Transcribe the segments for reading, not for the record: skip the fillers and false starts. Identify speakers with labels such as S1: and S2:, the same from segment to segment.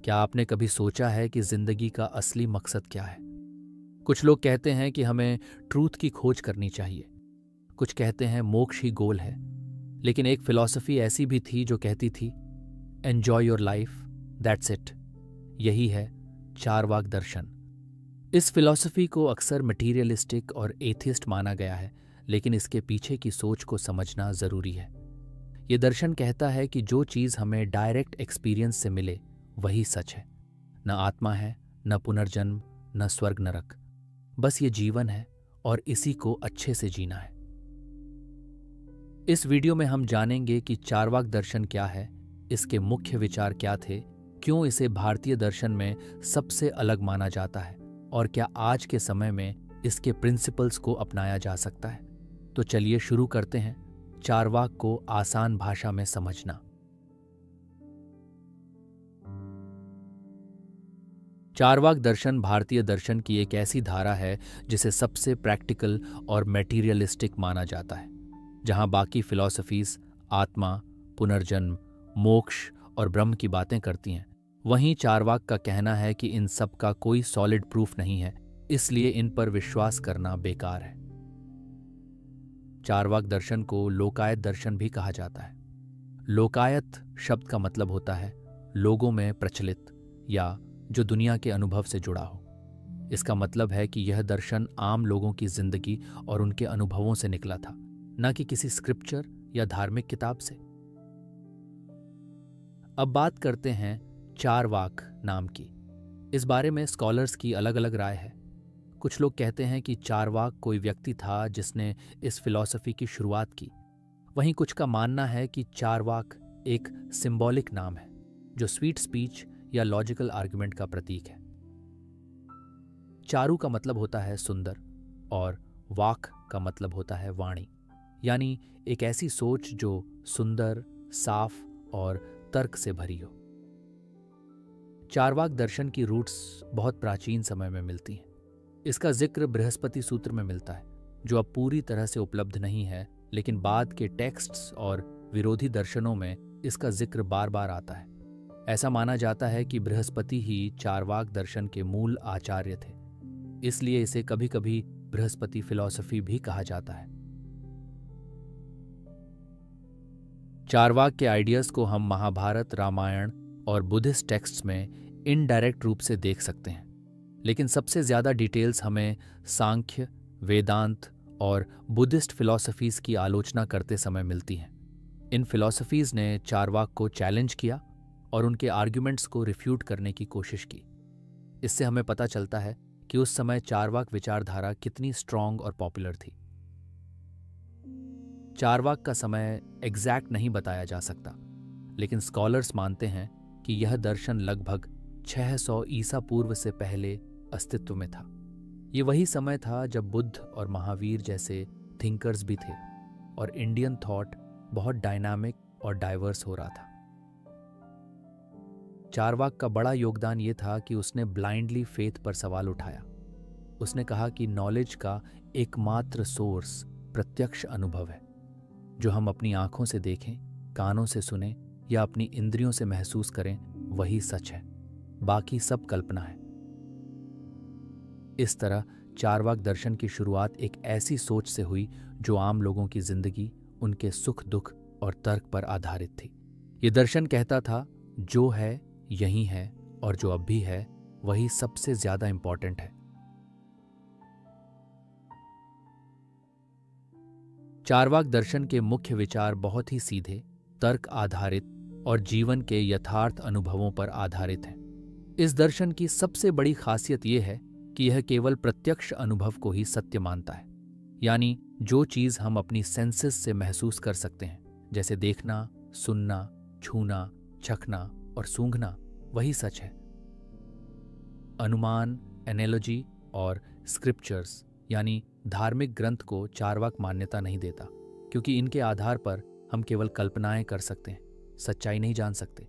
S1: क्या आपने कभी सोचा है कि जिंदगी का असली मकसद क्या है? कुछ लोग कहते हैं कि हमें ट्रूथ की खोज करनी चाहिए। कुछ कहते हैं मोक्ष ही गोल है। लेकिन एक फिलॉसफी ऐसी भी थी जो कहती थी enjoy your life, that's it. यही है चारवाक दर्शन। इस फिलॉसफी को अक्सर मटीरियलिस्टिक और एथियस्ट माना गया है, लेकिन इसके पीछे की सोच को समझना जरूरी है। ये दर्शन कहता है कि जो चीज़ हमें डायरेक्ट एक्सपीरियंस से मिले वही सच है। न आत्मा है, न पुनर्जन्म, न स्वर्ग नरक। बस ये जीवन है और इसी को अच्छे से जीना है। इस वीडियो में हम जानेंगे कि चारवाक दर्शन क्या है, इसके मुख्य विचार क्या थे, क्यों इसे भारतीय दर्शन में सबसे अलग माना जाता है और क्या आज के समय में इसके प्रिंसिपल्स को अपनाया जा सकता है। तो चलिए शुरू करते हैं चारवाक को आसान भाषा में समझना। चारवाक दर्शन भारतीय दर्शन की एक ऐसी धारा है जिसे सबसे प्रैक्टिकल और मैटीरियलिस्टिक माना जाता है। जहां बाकी फिलॉसफीज आत्मा, पुनर्जन्म, मोक्ष और ब्रह्म की बातें करती हैं, वहीं चारवाक का कहना है कि इन सब का कोई सॉलिड प्रूफ नहीं है, इसलिए इन पर विश्वास करना बेकार है। चारवाक दर्शन को लोकायत दर्शन भी कहा जाता है। लोकायत शब्द का मतलब होता है लोगों में प्रचलित या जो दुनिया के अनुभव से जुड़ा हो। इसका मतलब है कि यह दर्शन आम लोगों की जिंदगी और उनके अनुभवों से निकला था, न कि किसी स्क्रिप्चर या धार्मिक किताब से। अब बात करते हैं चारवाक नाम की। इस बारे में स्कॉलर्स की अलग अलग राय है। कुछ लोग कहते हैं कि चारवाक कोई व्यक्ति था जिसने इस फिलॉसफी की शुरुआत की। वहीं कुछ का मानना है कि चारवाक एक सिंबॉलिक नाम है जो स्वीट स्पीच या लॉजिकल आर्गुमेंट का प्रतीक है। चारु का मतलब होता है सुंदर और वाक का मतलब होता है वाणी, यानी एक ऐसी सोच जो सुंदर, साफ और तर्क से भरी हो। चारवाक दर्शन की रूट्स बहुत प्राचीन समय में मिलती हैं। इसका जिक्र बृहस्पति सूत्र में मिलता है, जो अब पूरी तरह से उपलब्ध नहीं है, लेकिन बाद के टेक्स्ट्स और विरोधी दर्शनों में इसका जिक्र बार बार आता है। ऐसा माना जाता है कि बृहस्पति ही चारवाक दर्शन के मूल आचार्य थे, इसलिए इसे कभी कभी बृहस्पति फिलॉसफी भी कहा जाता है। चारवाक के आइडियाज को हम महाभारत, रामायण और बुद्धिस्ट टेक्स्ट्स में इनडायरेक्ट रूप से देख सकते हैं, लेकिन सबसे ज्यादा डिटेल्स हमें सांख्य, वेदांत और बुद्धिस्ट फिलॉसफीज की आलोचना करते समय मिलती हैं। इन फिलॉसफीज ने चारवाक को चैलेंज किया और उनके आर्ग्यूमेंट्स को रिफ्यूट करने की कोशिश की। इससे हमें पता चलता है कि उस समय चारवाक विचारधारा कितनी स्ट्रांग और पॉपुलर थी। चारवाक का समय एग्जैक्ट नहीं बताया जा सकता, लेकिन स्कॉलर्स मानते हैं कि यह दर्शन लगभग 600 ईसा पूर्व से पहले अस्तित्व में था। ये वही समय था जब बुद्ध और महावीर जैसे थिंकर्स भी थे और इंडियन थॉट बहुत डायनामिक और डाइवर्स हो रहा था। चारवाक का बड़ा योगदान ये था कि उसने ब्लाइंडली फेथ पर सवाल उठाया। उसने कहा कि नॉलेज का एकमात्र सोर्स प्रत्यक्ष अनुभव है, जो हम अपनी आंखों से देखें, कानों से सुने या अपनी इंद्रियों से महसूस करें, वही सच है, बाकी सब कल्पना है। इस तरह चारवाक दर्शन की शुरुआत एक ऐसी सोच से हुई जो आम लोगों की जिंदगी, उनके सुख दुख और तर्क पर आधारित थी। ये दर्शन कहता था जो है यही है और जो अब भी है वही सबसे ज्यादा इंपॉर्टेंट है। चारवाक दर्शन के मुख्य विचार बहुत ही सीधे, तर्क आधारित और जीवन के यथार्थ अनुभवों पर आधारित हैं। इस दर्शन की सबसे बड़ी खासियत यह है कि यह केवल प्रत्यक्ष अनुभव को ही सत्य मानता है, यानी जो चीज हम अपनी सेंसेस से महसूस कर सकते हैं, जैसे देखना, सुनना, छूना, चखना और सूंघना, वही सच है। अनुमान, एनालॉजी और स्क्रिप्चर्स यानी धार्मिक ग्रंथ को चारवाक मान्यता नहीं देता, क्योंकि इनके आधार पर हम केवल कल्पनाएं कर सकते हैं, सच्चाई नहीं जान सकते।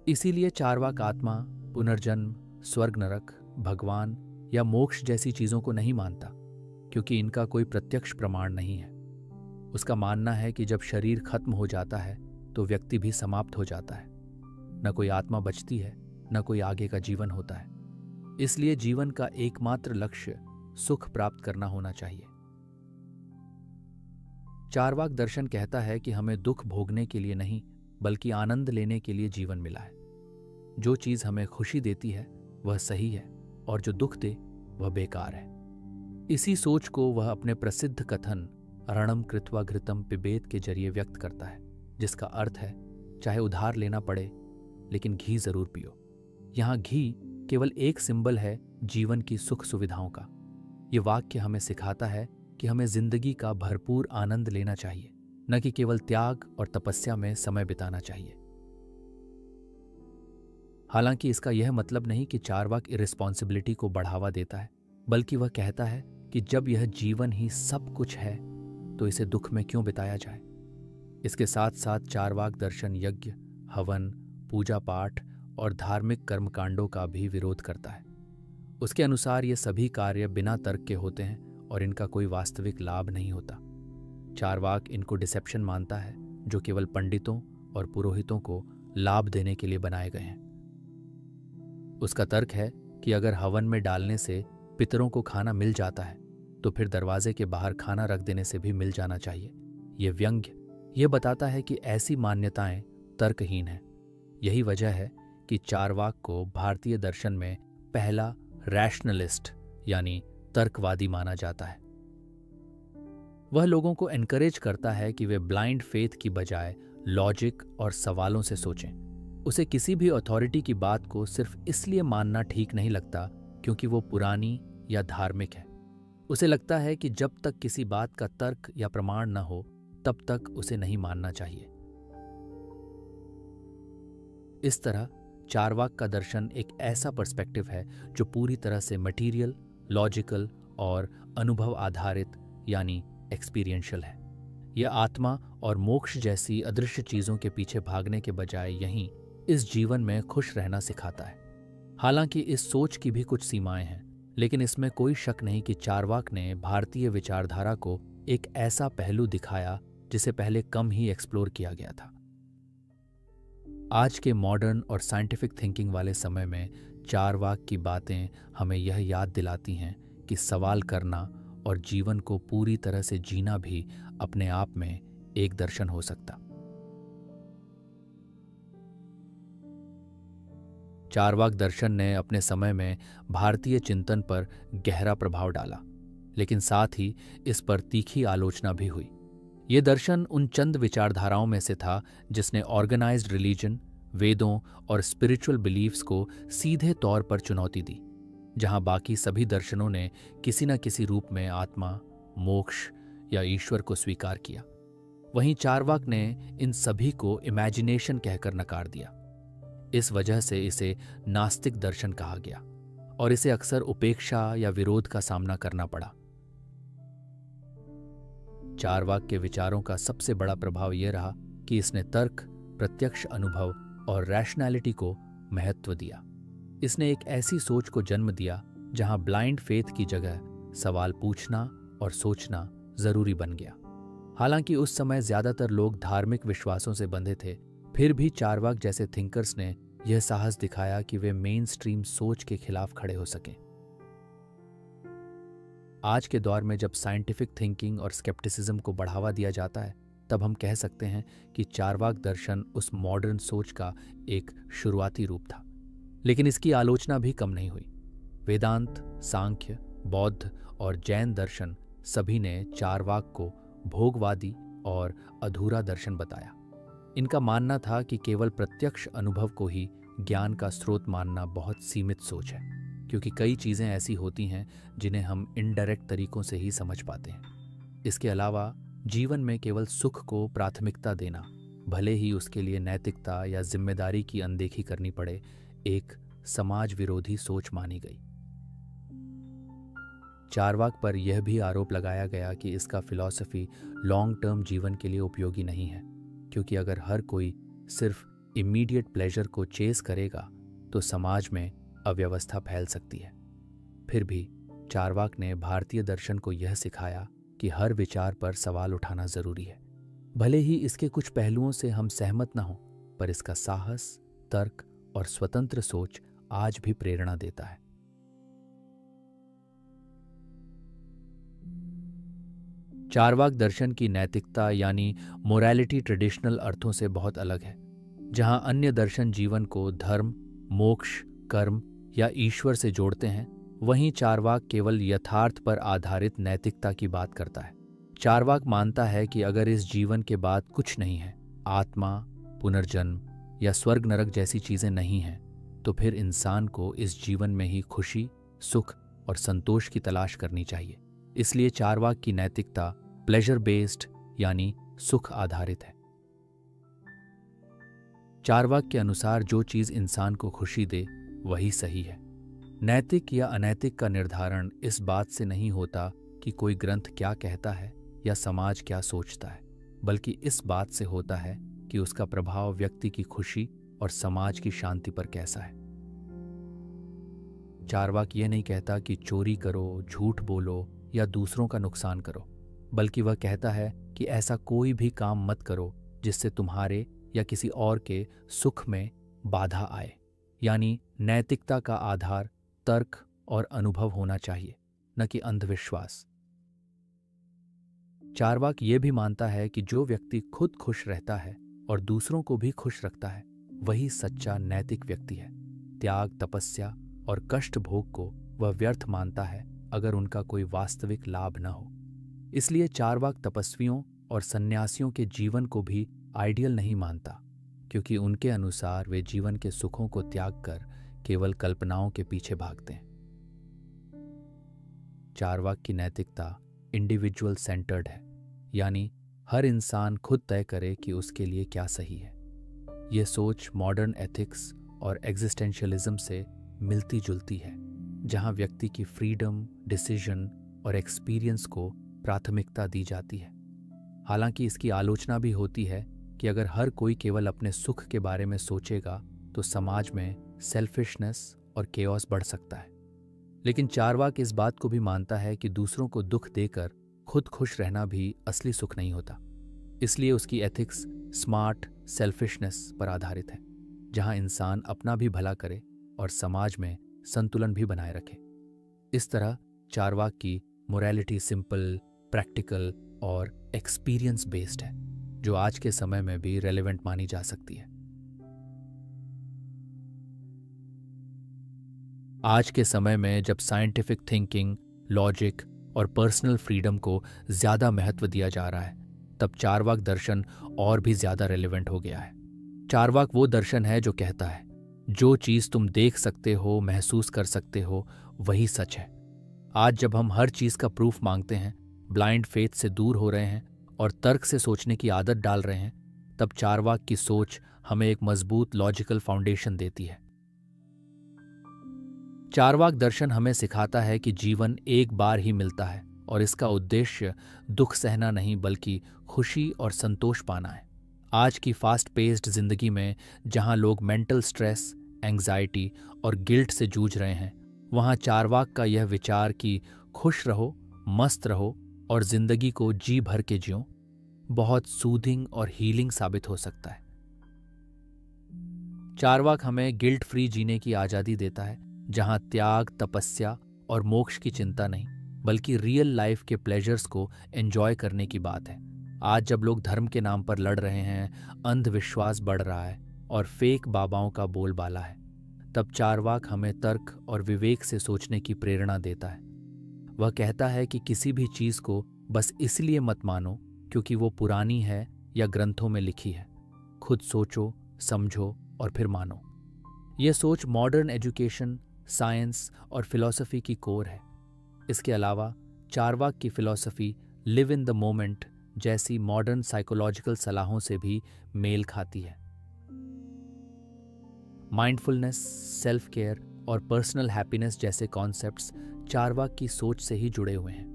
S1: इसीलिए चारवाक आत्मा, पुनर्जन्म, स्वर्ग नरक, भगवान या मोक्ष जैसी चीजों को नहीं मानता, क्योंकि इनका कोई प्रत्यक्ष प्रमाण नहीं है। उसका मानना है कि जब शरीर खत्म हो जाता है तो व्यक्ति भी समाप्त हो जाता है। न कोई आत्मा बचती है, न कोई आगे का जीवन होता है। इसलिए जीवन का एकमात्र लक्ष्य सुख प्राप्त करना होना चाहिए। चार्वाक दर्शन कहता है कि हमें दुख भोगने के लिए नहीं, बल्कि आनंद लेने के लिए जीवन मिला है। जो चीज हमें खुशी देती है वह सही है, और जो दुख दे वह बेकार है। इसी सोच को वह अपने प्रसिद्ध कथन रणम कृत्वा घृतम पिबेत के जरिए व्यक्त करता है, जिसका अर्थ है चाहे उधार लेना पड़े लेकिन घी जरूर पियो। यहां घी केवल एक सिंबल है जीवन की सुख सुविधाओं का। ये वाक्य हमें सिखाता है कि हमें जिंदगी का भरपूर आनंद लेना चाहिए, न कि केवल त्याग और तपस्या में समय बिताना चाहिए। हालांकि इसका यह मतलब नहीं कि चार्वाक इर्रिस्पॉन्सिबिलिटी को बढ़ावा देता है, बल्कि वह कहता है कि जब यह जीवन ही सब कुछ है तो इसे दुख में क्यों बिताया जाए। इसके साथ साथ चार्वाक दर्शन यज्ञ, हवन, पूजा पाठ और धार्मिक कर्मकांडों का भी विरोध करता है। उसके अनुसार ये सभी कार्य बिना तर्क के होते हैं और इनका कोई वास्तविक लाभ नहीं होता। चार्वाक इनको डिसेप्शन मानता है, जो केवल पंडितों और पुरोहितों को लाभ देने के लिए बनाए गए हैं। उसका तर्क है कि अगर हवन में डालने से पितरों को खाना मिल जाता है तो फिर दरवाजे के बाहर खाना रख देने से भी मिल जाना चाहिए। ये व्यंग्य ये बताता है कि ऐसी मान्यताएं तर्कहीन हैं। यही वजह है कि चार्वाक को भारतीय दर्शन में पहला रैशनलिस्ट यानी तर्कवादी माना जाता है। वह लोगों को एनकरेज करता है कि वे ब्लाइंड फेथ की बजाय लॉजिक और सवालों से सोचें। उसे किसी भी अथॉरिटी की बात को सिर्फ इसलिए मानना ठीक नहीं लगता क्योंकि वो पुरानी या धार्मिक है। उसे लगता है कि जब तक किसी बात का तर्क या प्रमाण न हो तब तक उसे नहीं मानना चाहिए। इस तरह चार्वाक का दर्शन एक ऐसा पर्सपेक्टिव है जो पूरी तरह से मटीरियल, लॉजिकल और अनुभव आधारित यानी एक्सपीरियंशियल है। यह आत्मा और मोक्ष जैसी अदृश्य चीजों के पीछे भागने के बजाय यहीं इस जीवन में खुश रहना सिखाता है। हालांकि इस सोच की भी कुछ सीमाएं हैं, लेकिन इसमें कोई शक नहीं कि चार्वाक ने भारतीय विचारधारा को एक ऐसा पहलू दिखाया जिसे पहले कम ही एक्सप्लोर किया गया था। आज के मॉडर्न और साइंटिफिक थिंकिंग वाले समय में चार्वाक की बातें हमें यह याद दिलाती हैं कि सवाल करना और जीवन को पूरी तरह से जीना भी अपने आप में एक दर्शन हो सकता। चार्वाक दर्शन ने अपने समय में भारतीय चिंतन पर गहरा प्रभाव डाला, लेकिन साथ ही इस पर तीखी आलोचना भी हुई। ये दर्शन उन चंद विचारधाराओं में से था जिसने ऑर्गेनाइज्ड रिलीजन, वेदों और स्पिरिचुअल बिलीफ्स को सीधे तौर पर चुनौती दी, जहां बाकी सभी दर्शनों ने किसी न किसी रूप में आत्मा, मोक्ष या ईश्वर को स्वीकार किया। वहीं चार्वाक ने इन सभी को इमेजिनेशन कहकर नकार दिया। इस वजह से इसे नास्तिक दर्शन कहा गया और इसे अक्सर उपेक्षा या विरोध का सामना करना पड़ा। चार्वाक के विचारों का सबसे बड़ा प्रभाव यह रहा कि इसने तर्क, प्रत्यक्ष अनुभव और रैशनैलिटी को महत्व दिया। इसने एक ऐसी सोच को जन्म दिया जहां ब्लाइंड फेथ की जगह सवाल पूछना और सोचना जरूरी बन गया। हालांकि उस समय ज्यादातर लोग धार्मिक विश्वासों से बंधे थे, फिर भी चार्वाक जैसे थिंकर्स ने यह साहस दिखाया कि वे मेन स्ट्रीम सोच के खिलाफ खड़े हो सकें। आज के दौर में जब साइंटिफिक थिंकिंग और स्केप्टिसिज्म को बढ़ावा दिया जाता है, तब हम कह सकते हैं कि चार्वाक दर्शन उस मॉडर्न सोच का एक शुरुआती रूप था। लेकिन इसकी आलोचना भी कम नहीं हुई। वेदांत, सांख्य, बौद्ध और जैन दर्शन सभी ने चार्वाक को भोगवादी और अधूरा दर्शन बताया। इनका मानना था कि केवल प्रत्यक्ष अनुभव को ही ज्ञान का स्रोत मानना बहुत सीमित सोच है, क्योंकि कई चीज़ें ऐसी होती हैं जिन्हें हम इनडायरेक्ट तरीकों से ही समझ पाते हैं। इसके अलावा जीवन में केवल सुख को प्राथमिकता देना, भले ही उसके लिए नैतिकता या जिम्मेदारी की अनदेखी करनी पड़े, एक समाज विरोधी सोच मानी गई। चार्वाक पर यह भी आरोप लगाया गया कि इसका फिलॉसफी लॉन्ग टर्म जीवन के लिए उपयोगी नहीं है, क्योंकि अगर हर कोई सिर्फ इमीडिएट प्लेजर को चेस करेगा तो समाज में अव्यवस्था फैल सकती है। फिर भी चार्वाक ने भारतीय दर्शन को यह सिखाया कि हर विचार पर सवाल उठाना जरूरी है। भले ही इसके कुछ पहलुओं से हम सहमत न हों, पर इसका साहस, तर्क और स्वतंत्र सोच आज भी प्रेरणा देता है। चारवाक दर्शन की नैतिकता यानी मोरालिटी ट्रेडिशनल अर्थों से बहुत अलग है। जहां अन्य दर्शन जीवन को धर्म, मोक्ष, कर्म या ईश्वर से जोड़ते हैं, वहीं चारवाक केवल यथार्थ पर आधारित नैतिकता की बात करता है। चारवाक मानता है कि अगर इस जीवन के बाद कुछ नहीं है, आत्मा, पुनर्जन्म या स्वर्ग नरक जैसी चीजें नहीं हैं, तो फिर इंसान को इस जीवन में ही खुशी, सुख और संतोष की तलाश करनी चाहिए। इसलिए चारवाक की नैतिकता प्लेजर बेस्ड यानी सुख आधारित है। चारवाक के अनुसार जो चीज इंसान को खुशी दे वही सही है। नैतिक या अनैतिक का निर्धारण इस बात से नहीं होता कि कोई ग्रंथ क्या कहता है या समाज क्या सोचता है, बल्कि इस बात से होता है कि उसका प्रभाव व्यक्ति की खुशी और समाज की शांति पर कैसा है। चारवाक ये नहीं कहता कि चोरी करो, झूठ बोलो या दूसरों का नुकसान करो, बल्कि वह कहता है कि ऐसा कोई भी काम मत करो जिससे तुम्हारे या किसी और के सुख में बाधा आए। यानी नैतिकता का आधार तर्क और अनुभव होना चाहिए, न कि अंधविश्वास। चारवाक ये भी मानता है कि जो व्यक्ति खुद खुश रहता है और दूसरों को भी खुश रखता है, वही सच्चा नैतिक व्यक्ति है। त्याग, तपस्या और कष्ट भोग को वह व्यर्थ मानता है अगर उनका कोई वास्तविक लाभ न हो। इसलिए चारवाक तपस्वियों और सन्यासियों के जीवन को भी आइडियल नहीं मानता, क्योंकि उनके अनुसार वे जीवन के सुखों को त्याग कर केवल कल्पनाओं के पीछे भागते हैं। चारवाक की नैतिकता इंडिविजुअल सेंटर्ड है, यानी हर इंसान खुद तय करे कि उसके लिए क्या सही है। यह सोच मॉडर्न एथिक्स और एग्जिस्टेंशियलिज्म से मिलती जुलती है, जहां व्यक्ति की फ्रीडम, डिसीजन और एक्सपीरियंस को प्राथमिकता दी जाती है। हालांकि इसकी आलोचना भी होती है कि अगर हर कोई केवल अपने सुख के बारे में सोचेगा तो समाज में सेल्फिशनेस और केओस बढ़ सकता है। लेकिन चारवाक इस बात को भी मानता है कि दूसरों को दुख देकर खुद खुश रहना भी असली सुख नहीं होता। इसलिए उसकी एथिक्स स्मार्ट सेल्फिशनेस पर आधारित है, जहां इंसान अपना भी भला करे और समाज में संतुलन भी बनाए रखे। इस तरह चारवाक की मोरालिटी सिंपल, प्रैक्टिकल और एक्सपीरियंस बेस्ड है, जो आज के समय में भी रेलेवेंट मानी जा सकती है। आज के समय में जब साइंटिफिक थिंकिंग, लॉजिक और पर्सनल फ्रीडम को ज्यादा महत्व दिया जा रहा है, तब चारवाक दर्शन और भी ज्यादा रेलेवेंट हो गया है। चारवाक वो दर्शन है जो कहता है, जो चीज तुम देख सकते हो, महसूस कर सकते हो, वही सच है। आज जब हम हर चीज का प्रूफ मांगते हैं, ब्लाइंड फेथ से दूर हो रहे हैं और तर्क से सोचने की आदत डाल रहे हैं, तब चारवाक की सोच हमें एक मजबूत लॉजिकल फाउंडेशन देती है। चारवाक दर्शन हमें सिखाता है कि जीवन एक बार ही मिलता है और इसका उद्देश्य दुख सहना नहीं, बल्कि खुशी और संतोष पाना है। आज की फास्ट पेस्ड जिंदगी में जहां लोग मेंटल स्ट्रेस, एंग्जाइटी और गिल्ट से जूझ रहे हैं, वहां चारवाक का यह विचार कि खुश रहो, मस्त रहो और जिंदगी को जी भर के जियो, बहुत सूदिंग और हीलिंग साबित हो सकता है। चारवाक हमें गिल्ट फ्री जीने की आजादी देता है, जहां त्याग, तपस्या और मोक्ष की चिंता नहीं, बल्कि रियल लाइफ के प्लेजर्स को एंजॉय करने की बात है। आज जब लोग धर्म के नाम पर लड़ रहे हैं, अंधविश्वास बढ़ रहा है और फेक बाबाओं का बोलबाला है, तब चारवाक हमें तर्क और विवेक से सोचने की प्रेरणा देता है। वह कहता है कि किसी भी चीज को बस इसलिए मत मानो क्योंकि वो पुरानी है या ग्रंथों में लिखी है। खुद सोचो, समझो और फिर मानो। यह सोच मॉडर्न एजुकेशन, साइंस और फिलॉसफी की कोर है। इसके अलावा चारवाक की philosophy live in the moment जैसी मॉडर्न साइकोलॉजिकल सलाहों से भी मेल खाती है। माइंडफुलनेस, सेल्फ केयर और पर्सनल हैप्पीनेस जैसे कॉन्सेप्ट्स चारवाक की सोच से ही जुड़े हुए हैं।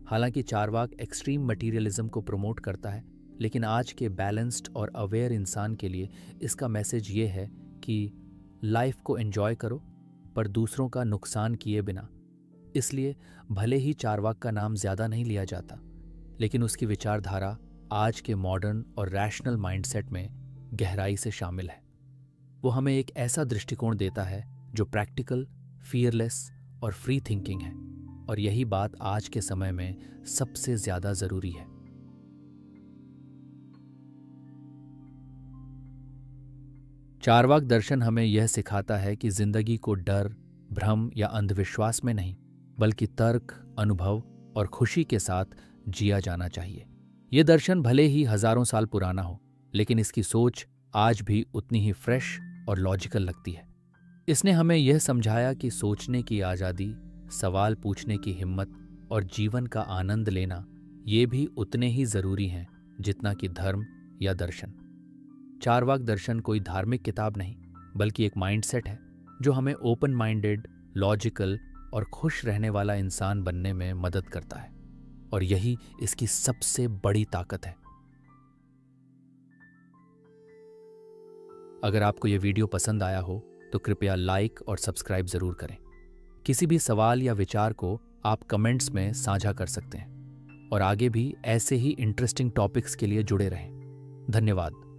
S1: हालांकि चारवाक एक्सट्रीम मटीरियलिज्म को प्रमोट करता है, लेकिन आज के बैलेंस्ड और अवेयर इंसान के लिए इसका मैसेज ये है कि लाइफ को एंजॉय करो, पर दूसरों का नुकसान किए बिना। इसलिए भले ही चारवाक का नाम ज्यादा नहीं लिया जाता, लेकिन उसकी विचारधारा आज के मॉडर्न और रैशनल माइंडसेट में गहराई से शामिल है। वो हमें एक ऐसा दृष्टिकोण देता है जो प्रैक्टिकल, फियरलेस और फ्री थिंकिंग है, और यही बात आज के समय में सबसे ज्यादा जरूरी है। चार्वाक दर्शन हमें यह सिखाता है कि जिंदगी को डर, भ्रम या अंधविश्वास में नहीं, बल्कि तर्क, अनुभव और खुशी के साथ जिया जाना चाहिए। यह दर्शन भले ही हजारों साल पुराना हो, लेकिन इसकी सोच आज भी उतनी ही फ्रेश और लॉजिकल लगती है। इसने हमें यह समझाया कि सोचने की आज़ादी, सवाल पूछने की हिम्मत और जीवन का आनंद लेना ये भी उतने ही जरूरी हैं जितना कि धर्म या दर्शन। चारवाक दर्शन कोई धार्मिक किताब नहीं, बल्कि एक माइंडसेट है जो हमें ओपन माइंडेड, लॉजिकल और खुश रहने वाला इंसान बनने में मदद करता है, और यही इसकी सबसे बड़ी ताकत है। अगर आपको यह वीडियो पसंद आया हो तो कृपया लाइक और सब्सक्राइब जरूर करें। किसी भी सवाल या विचार को आप कमेंट्स में साझा कर सकते हैं, और आगे भी ऐसे ही इंटरेस्टिंग टॉपिक्स के लिए जुड़े रहें। धन्यवाद।